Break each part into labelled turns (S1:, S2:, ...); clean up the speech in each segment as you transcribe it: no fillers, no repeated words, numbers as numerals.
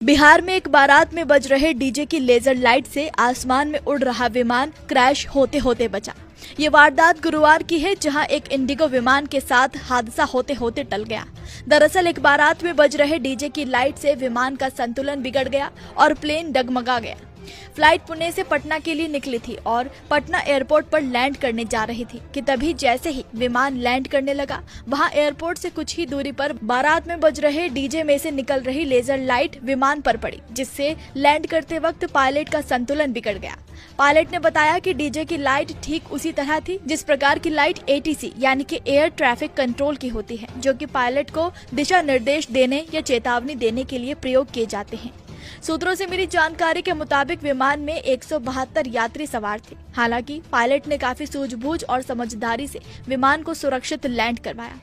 S1: बिहार में एक बारात में बज रहे डीजे की लेजर लाइट से आसमान में उड़ रहा विमान क्रैश होते होते बचा। ये वारदात गुरुवार की है, जहां एक इंडिगो विमान के साथ हादसा होते होते टल गया। दरअसल एक बारात में बज रहे डीजे की लाइट से विमान का संतुलन बिगड़ गया और प्लेन डगमगा गया। फ्लाइट पुणे से पटना के लिए निकली थी और पटना एयरपोर्ट पर लैंड करने जा रही थी कि तभी जैसे ही विमान लैंड करने लगा, वहां एयरपोर्ट से कुछ ही दूरी पर बारात में बज रहे डीजे में से निकल रही लेजर लाइट विमान पर पड़ी, जिससे लैंड करते वक्त पायलट का संतुलन बिगड़ गया। पायलट ने बताया कि डीजे की लाइट ठीक उसी तरह थी जिस प्रकार की लाइट एटीसी यानी कि एयर ट्रैफिक कंट्रोल की होती है, जो कि पायलट को दिशा निर्देश देने या चेतावनी देने के लिए प्रयोग किए जाते हैं। सूत्रों से मिली जानकारी के मुताबिक विमान में 172 यात्री सवार थे। हालांकि पायलट ने काफी सूझबूझ और समझदारी से विमान को सुरक्षित लैंड करवाया।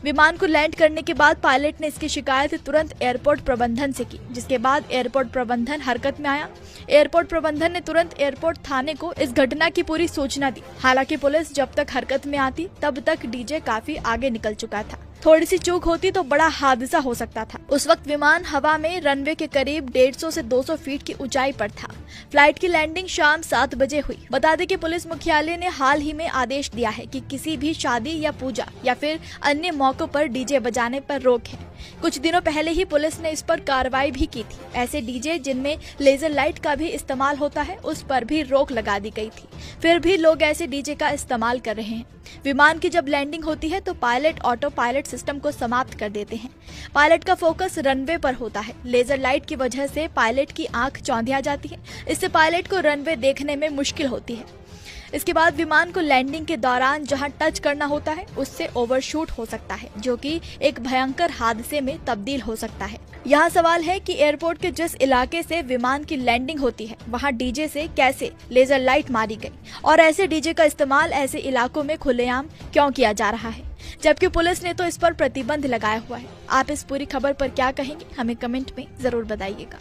S1: विमान को लैंड करने के बाद पायलट ने इसकी शिकायत तुरंत एयरपोर्ट प्रबंधन से की, जिसके बाद एयरपोर्ट प्रबंधन हरकत में आया। एयरपोर्ट प्रबंधन ने तुरंत एयरपोर्ट थाने को इस घटना की पूरी सूचना दी। हालांकि पुलिस जब तक हरकत में आती तब तक डीजे काफी आगे निकल चुका था। थोड़ी सी चूक होती तो बड़ा हादसा हो सकता था। उस वक्त विमान हवा में रनवे के करीब 150 से 200 फीट की ऊंचाई पर था। फ्लाइट की लैंडिंग शाम 7 बजे हुई। बता दें कि पुलिस मुख्यालय ने हाल ही में आदेश दिया है कि किसी भी शादी या पूजा या फिर अन्य मौकों पर डीजे बजाने पर रोक है। कुछ दिनों पहले ही पुलिस ने इस पर कार्रवाई भी की थी। ऐसे डीजे जिनमें लेजर लाइट का भी इस्तेमाल होता है, उस पर भी रोक लगा दी गई थी। फिर भी लोग ऐसे डीजे का इस्तेमाल कर रहे हैं। विमान की जब लैंडिंग होती है तो पायलट ऑटो पायलट सिस्टम को समाप्त कर देते हैं। पायलट का फोकस रनवे पर होता है। लेजर लाइट की वजह से पायलट की आंख चौंधिया जाती है। इससे पायलट को रनवे देखने में मुश्किल होती है। इसके बाद विमान को लैंडिंग के दौरान जहां टच करना होता है उससे ओवरशूट हो सकता है, जो कि एक भयंकर हादसे में तब्दील हो सकता है। यहाँ सवाल है कि एयरपोर्ट के जिस इलाके से विमान की लैंडिंग होती है वहां डीजे से कैसे लेजर लाइट मारी गई और ऐसे डीजे का इस्तेमाल ऐसे इलाकों में खुलेआम क्यों किया जा रहा है, जबकि पुलिस ने तो इस पर प्रतिबंध लगाया हुआ है। आप इस पूरी खबर पर क्या कहेंगे, हमें कमेंट में जरूर बताइएगा।